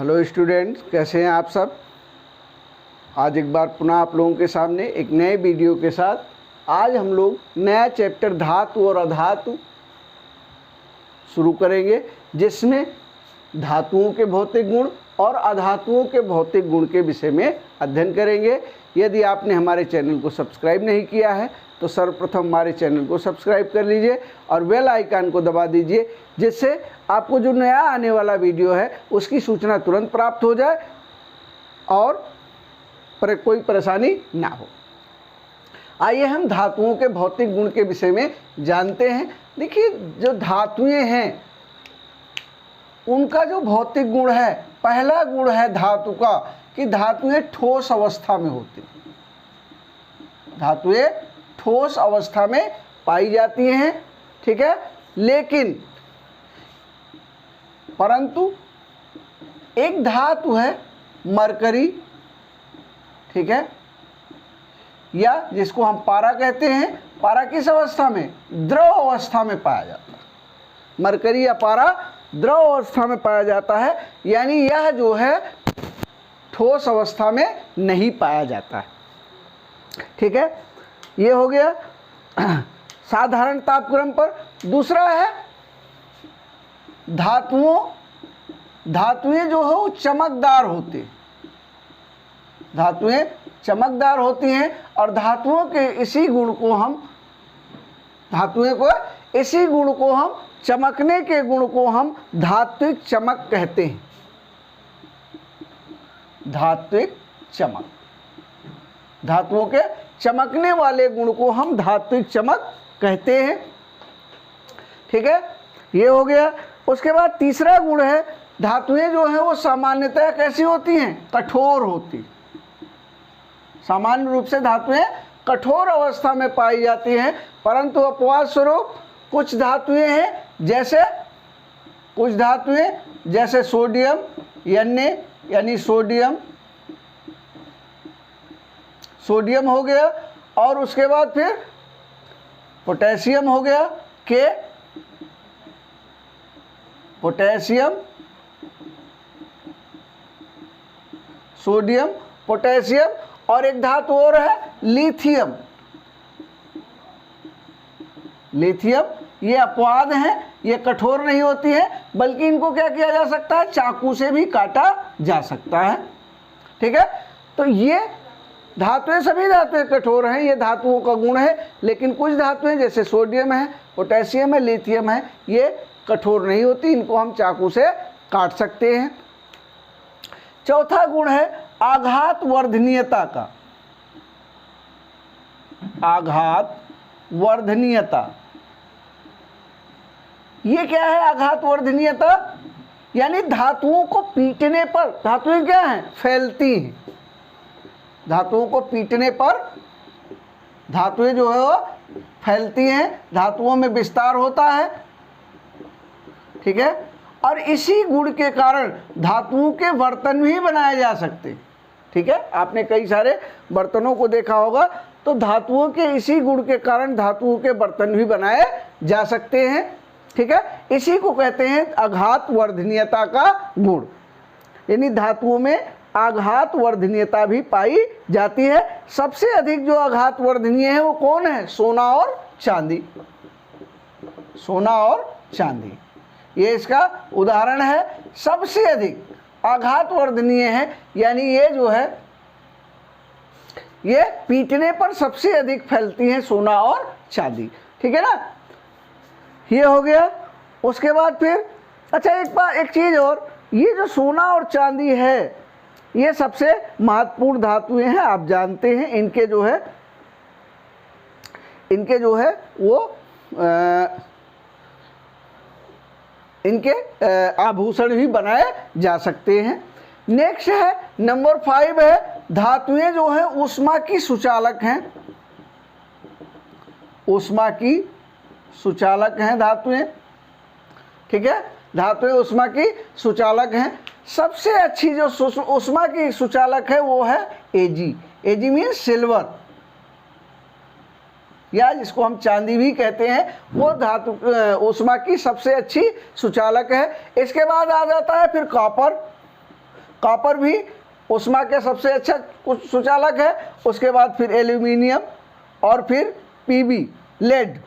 Hello students, कैसे हैं आप सब। आज एक बार पुनः आप लोगों के सामने एक नए वीडियो के साथ आज हम लोग नया चैप्टर धातु और अधातु शुरू करेंगे, जिसमें धातुओं के भौतिक गुण और अधातुओं के भौतिक गुण के विषय में अध्ययन करेंगे। यदि आपने हमारे चैनल को सब्सक्राइब नहीं किया है तो सर्वप्रथम हमारे चैनल को सब्सक्राइब कर लीजिए और बेल आइकन को दबा दीजिए, जिससे आपको जो नया आने वाला वीडियो है उसकी सूचना तुरंत प्राप्त हो जाए और कोई परेशानी ना हो। आइए हम धातुओं के भौतिक गुण के विषय में जानते हैं। देखिए, जो धातुएं हैं उनका जो भौतिक गुण है, पहला गुण है धातु का कि धातुएं ठोस अवस्था में होती हैं। धातुएं ठोस अवस्था में पाई जाती हैं, ठीक है। लेकिन परंतु एक धातु है मरकरी, ठीक है, या जिसको हम पारा कहते हैं। पारा किस अवस्था में? द्रव अवस्था में पाया जाता है। मरकरी या पारा द्रव अवस्था में पाया जाता है, यानी यह जो है ठोस अवस्था में नहीं पाया जाता है, ठीक है। ये हो गया साधारण तापक्रम पर। दूसरा है धातुएं जो हो चमकदार होती हैं। धातुएं चमकदार होती हैं और धातुओं के इसी गुण को हम चमकने के गुण को हम धात्विक चमक कहते हैं। धात्विक चमक, धातुओं के चमकने वाले गुण को हम धात्विक चमक कहते हैं, ठीक है। ये हो गया। उसके बाद तीसरा गुण है, धातुएं जो हैं वो सामान्यतः कैसी होती हैं? कठोर होती। सामान्य रूप से धातुएं कठोर अवस्था में पाई जाती हैं, परंतु अपवाद स्वरूप कुछ धातुएं हैं, जैसे सोडियम यानी सोडियम हो गया, और उसके बाद फिर पोटेशियम हो गया के पोटेशियम, सोडियम, पोटेशियम, और एक धातु और है लिथियम। ये अपवाद हैं, ये कठोर नहीं होती है, बल्कि इनको क्या किया जा सकता है? चाकू से भी काटा जा सकता है, ठीक है। तो ये धातुएं, सभी धातुएं कठोर हैं, ये धातुओं का गुण है। लेकिन कुछ धातुएं जैसे सोडियम है, पोटेशियम है, लिथियम है, ये कठोर नहीं होती, इनको हम चाकू से काट सकते हैं। चौथा गुण है आघात वर्धनीयता का। आघात वर्धनीयता, ये क्या है? आघात वर्धनीयता यानी धातुओं को पीटने पर धातुएं क्या हैं? फैलती हैं। धातुओं को पीटने पर धातुएं जो है वो फैलती हैं, धातुओं में विस्तार होता है, ठीक है। और इसी गुण के कारण धातुओं के बर्तन भी बनाए जा सकते हैं, ठीक है। आपने कई सारे बर्तनों को देखा होगा, तो धातुओं के इसी गुण के कारण धातुओं के बर्तन भी बनाए जा सकते हैं, ठीक है। इसी को कहते हैं आघात वर्धनीयता का गुण, यानी धातुओं में आघात वर्धनीयता भी पाई जाती है। सबसे अधिक जो आघात वर्धनीय है वो कौन है? सोना और चांदी। सोना और चांदी, ये इसका उदाहरण है। सबसे अधिक आघात वर्धनीय है, यानी ये जो है ये पीटने पर सबसे अधिक फैलती हैं, सोना और चांदी, ठीक है ना। ये हो गया। उसके बाद फिर अच्छा, एक चीज और, ये जो सोना और चांदी है ये सबसे महत्वपूर्ण धातुएं हैं, आप जानते हैं। इनके जो है वो इनके आभूषण भी बनाए जा सकते हैं। नेक्स्ट है नंबर 5 है, धातुएं जो हैं ऊष्मा की सुचालक हैं। ऊष्मा की सुचालक हैं धातुएं, ठीक है। धातुएं ऊष्मा की सुचालक हैं। सबसे अच्छी जो ऊष्मा की सुचालक है वो है एजी। एजी मीन्स सिल्वर, या जिसको हम चांदी भी कहते हैं, वो धातु ऊष्मा की सबसे अच्छी सुचालक है। इसके बाद आ जाता है फिर कॉपर। कॉपर भी ऊष्मा के सबसे अच्छा सुचालक है। उसके बाद फिर एल्यूमिनियम और फिर पीबी लेड,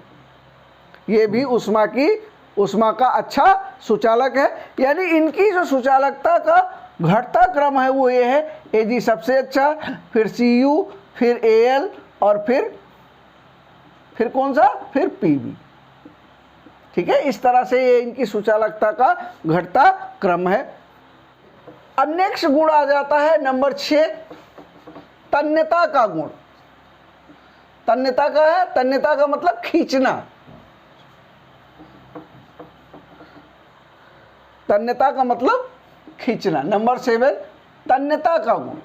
ये भी ऊष्मा का अच्छा सुचालक है। यानी इनकी जो सुचालकता का घटता क्रम है वो ये है, Ag सबसे अच्छा, फिर Cu, फिर Al और फिर कौन सा, फिर Pb। ठीक है, इस तरह से ये इनकी सुचालकता का घटता क्रम है। अब नेक्स्ट गुण आ जाता है नंबर 6, तन्यता का गुण। तन्यता का है, तन्यता का मतलब खींचना। तन्यता का मतलब खींचना। नंबर 7, तन्यता का गुण,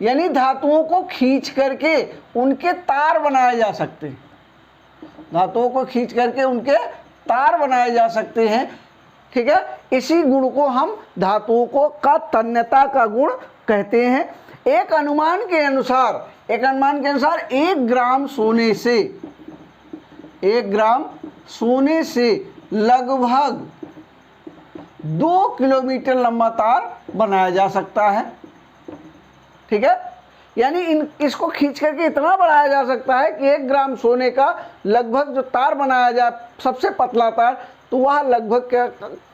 यानी धातुओं को खींच करके उनके तार बनाए जा सकते हैं। धातुओं को खींच करके उनके तार बनाए जा सकते हैं। ठीक है, इसी गुण को हम धातुओं को का तन्यता का गुण कहते हैं। एक अनुमान के अनुसार 1 ग्राम सोने से लगभग 2 किलोमीटर लंबा तार बनाया जा सकता है। ठीक है, यानी इसको खींच करके इतना बढ़ाया जा सकता है कि 1 ग्राम सोने का लगभग जो तार बनाया जाए, सबसे पतला तार, तो वह लगभग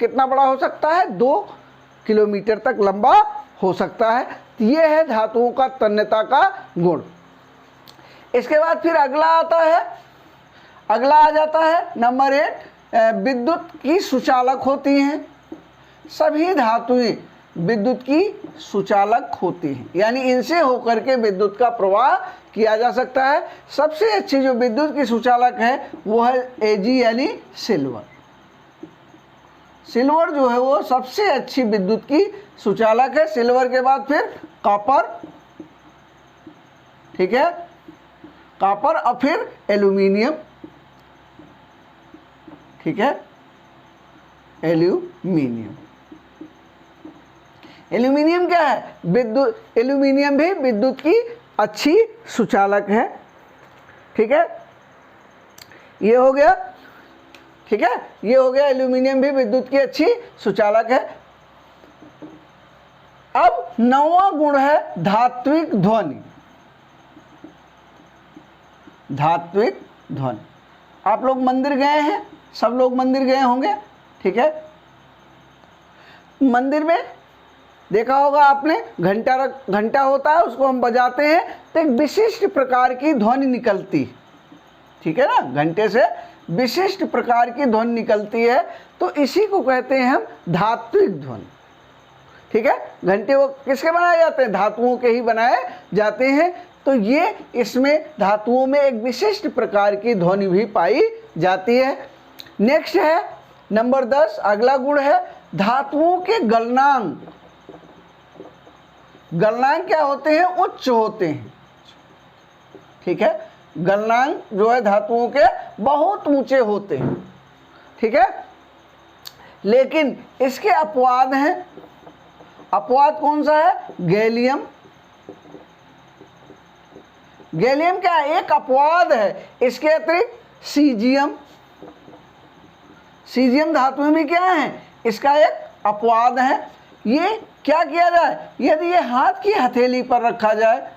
कितना बड़ा हो सकता है, 2 किलोमीटर तक लंबा हो सकता है। तो ये है धातुओं का तन्यता का गुण। इसके बाद फिर अगला आ जाता है नंबर 8, विद्युत की सुचालक होती हैं। सभी धातुएं विद्युत की सुचालक होती हैं, यानी इनसे होकर के विद्युत का प्रवाह किया जा सकता है। सबसे अच्छी जो विद्युत की सुचालक है वो है Ag यानी सिल्वर। सिल्वर जो है वो सबसे अच्छी विद्युत की सुचालक है। सिल्वर के बाद फिर कॉपर, ठीक है, कॉपर और फिर एल्यूमिनियम। ठीक है, एल्यूमिनियम क्या है, विद्युत। एल्यूमिनियम भी विद्युत की अच्छी सुचालक है। ठीक है, ये हो गया। ठीक है, ये हो गया, एल्यूमिनियम भी विद्युत की अच्छी सुचालक है। अब 9वां गुण है धात्विक ध्वनि। धात्विक ध्वनि, आप लोग मंदिर गए हैं, सब लोग मंदिर गए होंगे। ठीक है, मंदिर में देखा होगा आपने, घंटा होता है, उसको हम बजाते हैं तो एक विशिष्ट प्रकार की ध्वनि निकलती है। ठीक है ना, घंटे से विशिष्ट प्रकार की ध्वनि निकलती है, तो इसी को कहते हैं हम धात्विक ध्वनि। ठीक है, घंटे वो किसके बनाए जाते हैं, धातुओं के ही बनाए जाते हैं। तो ये इसमें धातुओं में एक विशिष्ट प्रकार की ध्वनि भी पाई जाती है। नेक्स्ट है नंबर 10, अगला गुण है धातुओं के गलनांक। गलनांक क्या होते हैं, उच्च होते हैं। ठीक है, गलनांक जो है धातुओं के बहुत ऊंचे होते हैं। ठीक है, लेकिन इसके अपवाद हैं। अपवाद कौन सा है, गैलियम। गैलियम क्या है, एक अपवाद है। इसके अतिरिक्त सीजियम। सीजियम धातु में भी क्या है, इसका एक अपवाद है। ये क्या किया जाए, यदि ये हाथ की हथेली पर रखा जाए,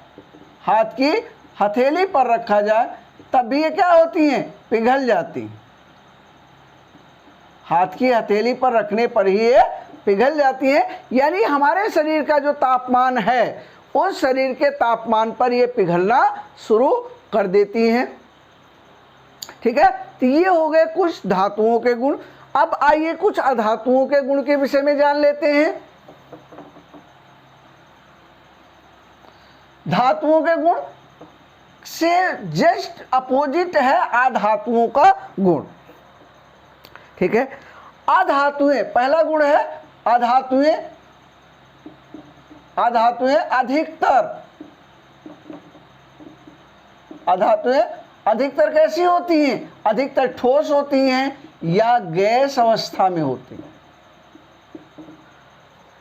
हाथ की हथेली पर रखा जाए, तब भी ये क्या होती हैं, पिघल जाती हैं। हाथ की हथेली पर रखने पर ही ये पिघल जाती है। यानी हमारे शरीर का जो तापमान है, उस शरीर के तापमान पर ये पिघलना शुरू कर देती हैं। ठीक है, तो ये हो गए कुछ धातुओं के गुण। अब आइए कुछ अधातुओं के गुण के विषय में जान लेते हैं। धातुओं के गुण से जस्ट अपोजिट है अधातुओं का गुण। ठीक है, अधातुएं, पहला गुण है अधातुएं। अधातुएं अधिकतर, अधातुएं अधिकतर कैसी होती हैं, अधिकतर ठोस होती हैं या गैस अवस्था में होती हैं।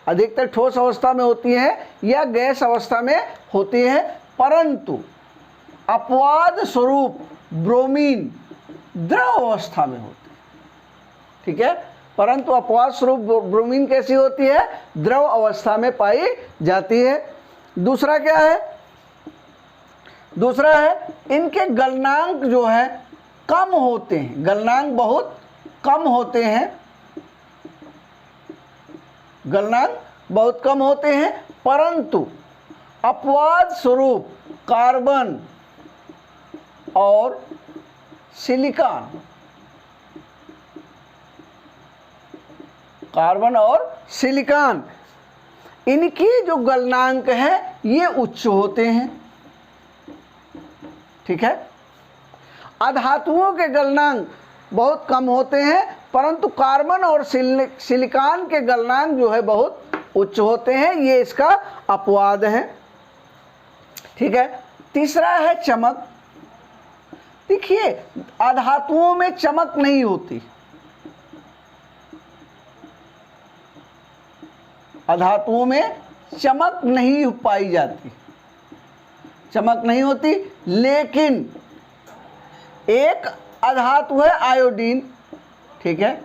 अधिकतर ठोस अवस्था में होती हैं या गैस अवस्था में होती हैं, परंतु अपवाद स्वरूप ब्रोमीन द्रव अवस्था में होती है। ठीक है, परंतु अपवाद स्वरूप ब्रोमीन कैसी होती है, द्रव अवस्था में पाई जाती है। दूसरा क्या है, दूसरा है इनके गलनांक जो है कम होते हैं, गलनांक बहुत कम होते हैं, गलनांक बहुत कम होते हैं, परंतु अपवाद स्वरूप कार्बन और सिलिकॉन, कार्बन और सिलिकॉन, इनकी जो गलनांक है ये उच्च होते हैं। ठीक है, अधातुओं के गलनांक बहुत कम होते हैं, परंतु कार्बन और सिलिकॉन के गलनांक जो है बहुत उच्च होते हैं, ये इसका अपवाद है। ठीक है, तीसरा है चमक। देखिए अधातुओं में चमक नहीं होती, अधातुओं में चमक नहीं पाई जाती, चमक नहीं होती, लेकिन एक अधातु है आयोडीन। ठीक है,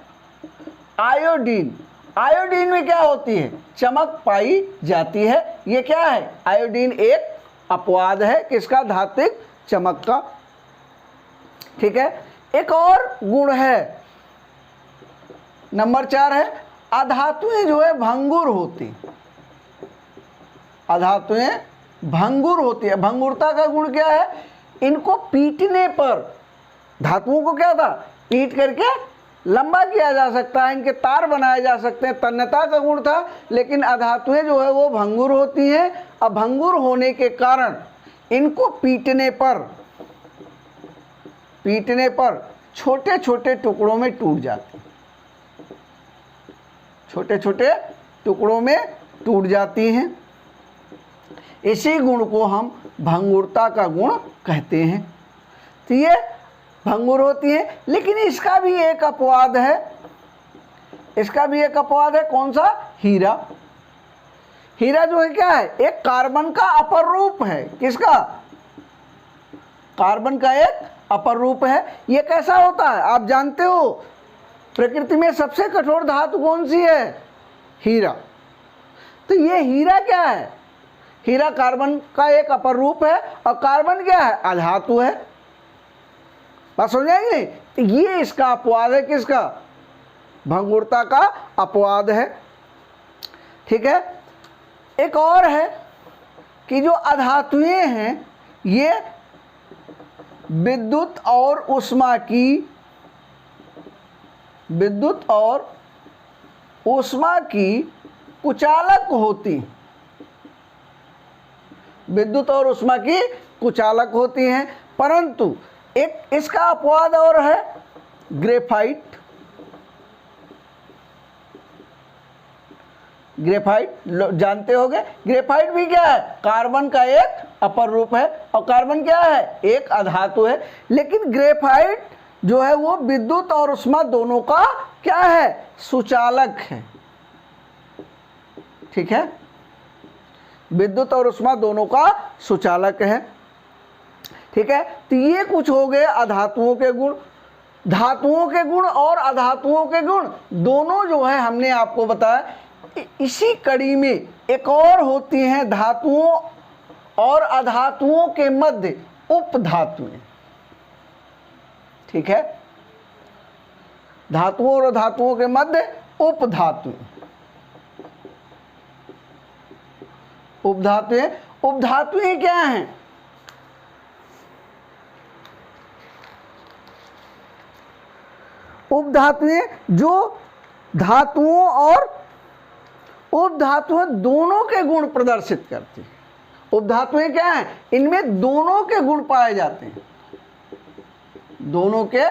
आयोडीन, आयोडीन में क्या होती है, चमक पाई जाती है। ये क्या है, आयोडीन एक अपवाद है किसका, धात्विक चमक का। ठीक है, एक और गुण है, नंबर 4 है अधातुएं जो है भंगुर होती, अधातुएं भंगुर होती है। भंगुरता का गुण क्या है, इनको पीटने पर, धातुओं को क्या था, पीट करके लंबा किया जा सकता है, इनके तार बनाए जा सकते हैं, तन्यता का गुण था। लेकिन अधातुएं जो है वो भंगुर होती हैं, अब भंगुर होने के कारण इनको पीटने पर छोटे छोटे टुकड़ों में टूट जाती, छोटे छोटे टुकड़ों में टूट जाती हैं। इसी गुण को हम भंगुरता का गुण कहते हैं। तो ये भंगुर होती है, लेकिन इसका भी एक अपवाद है, इसका भी एक अपवाद है। कौन सा, हीरा। हीरा जो है क्या है, एक कार्बन का अपर रूप है, किसका, कार्बन का एक अपर रूप है। ये कैसा होता है, आप जानते हो प्रकृति में सबसे कठोर धातु कौन सी है, हीरा। तो ये हीरा क्या है, हीरा कार्बन का एक अपर रूप है, और कार्बन क्या है, अधातु है। बात समझ आएगी। तो ये इसका अपवाद है, किसका, भंगुरता का अपवाद है। ठीक है, एक और है कि जो अधातुएं हैं ये विद्युत और ऊष्मा की, विद्युत और ऊष्मा की कुचालक होती, विद्युत और ऊष्मा की कुचालक होती हैं। परंतु एक इसका अपवाद और है, ग्रेफाइट। ग्रेफाइट जानते होंगे, ग्रेफाइट भी क्या है, कार्बन का एक अपर रूप है, और कार्बन क्या है, एक अधातु है। लेकिन ग्रेफाइट जो है वो विद्युत और ऊष्मा दोनों का क्या है, सुचालक है। ठीक है, विद्युत और ऊष्मा दोनों का सुचालक है। ठीक है, तो ये कुछ हो गए अधातुओं के गुण। धातुओं के गुण और अधातुओं के गुण दोनों जो है हमने आपको बताया। इसी कड़ी में एक और होती हैं धातुओं और अधातुओं के मध्य उपधातुएं। ठीक है, धातुओं और धातुओं के मध्य उपधातुएं। उपधातुएं, उपधातुएं क्या हैं, उपधातुएं जो धातुओं और उपधातुएं दोनों के गुण प्रदर्शित करती हैं। उपधातुएं क्या हैं, इनमें दोनों के गुण पाए जाते हैं, दोनों के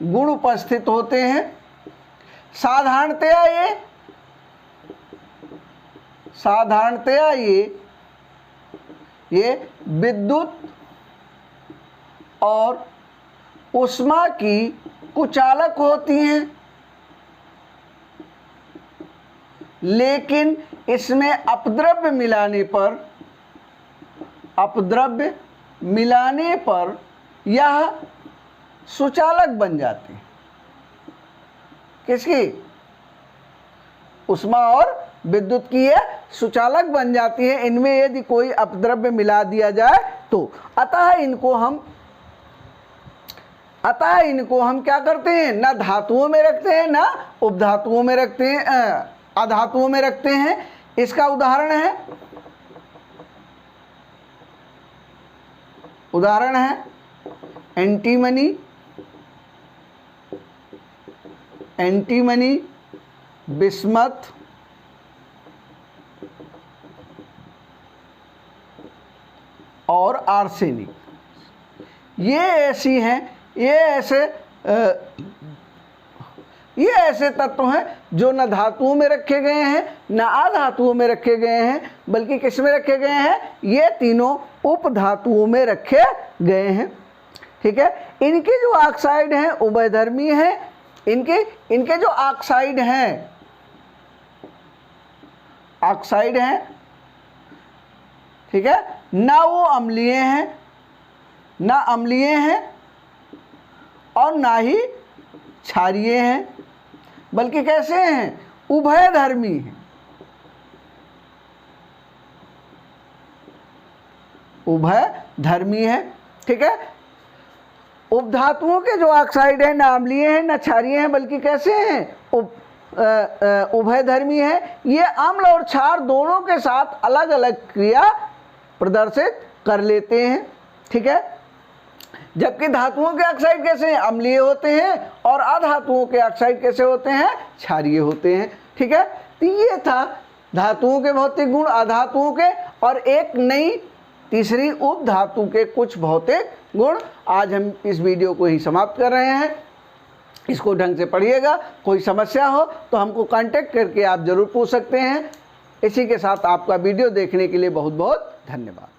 गुण उपस्थित होते हैं। साधारणतया ये विद्युत और ऊष्मा की कुचालक होती हैं, लेकिन इसमें अपद्रव्य मिलाने पर यह सुचालक बन जाती है। किसकी, उष्मा और विद्युत की ये सुचालक बन जाती है इनमें यदि कोई अपद्रव्य मिला दिया जाए तो। अतः इनको हम क्या करते हैं, ना धातुओं में रखते हैं ना उपधातुओं में रखते हैं, अधातुओं में रखते हैं। इसका उदाहरण है एंटीमनी, बिस्मथ, और आर्सेनिक। ये ऐसे तत्व हैं जो न धातुओं में रखे गए हैं न अधातुओं में रखे गए हैं, बल्कि किस में रखे गए हैं, ये तीनों उपधातुओं में रखे गए हैं। ठीक है, इनके जो ऑक्साइड हैं उभयधर्मी हैं। इनके जो ऑक्साइड हैं, ठीक है, ना वो अम्लीय हैं और ना ही क्षारीय हैं, बल्कि कैसे हैं, उभयधर्मी हैं। उभयधर्मी है। ठीक है, उपधातुओं के जो ऑक्साइड है ना अम्लीय हैं ना क्षारीय हैं, बल्कि कैसे हैं, उभयधर्मी है। ये अम्ल और क्षार दोनों के साथ अलग अलग क्रिया प्रदर्शित कर लेते हैं। ठीक है, जबकि धातुओं के ऑक्साइड कैसे हैं, अम्लीय होते हैं, और अधातुओं के ऑक्साइड कैसे होते हैं, क्षारीय होते हैं। ठीक है, तो ये था धातुओं के भौतिक गुण, अधातुओं के, और एक नई तीसरी उपधातु के कुछ भौतिक गुण। आज हम इस वीडियो को ही समाप्त कर रहे हैं। इसको ढंग से पढ़िएगा। कोई समस्या हो तो हमको कांटेक्ट करके आप ज़रूर पूछ सकते हैं। इसी के साथ आपका वीडियो देखने के लिए बहुत बहुत धन्यवाद।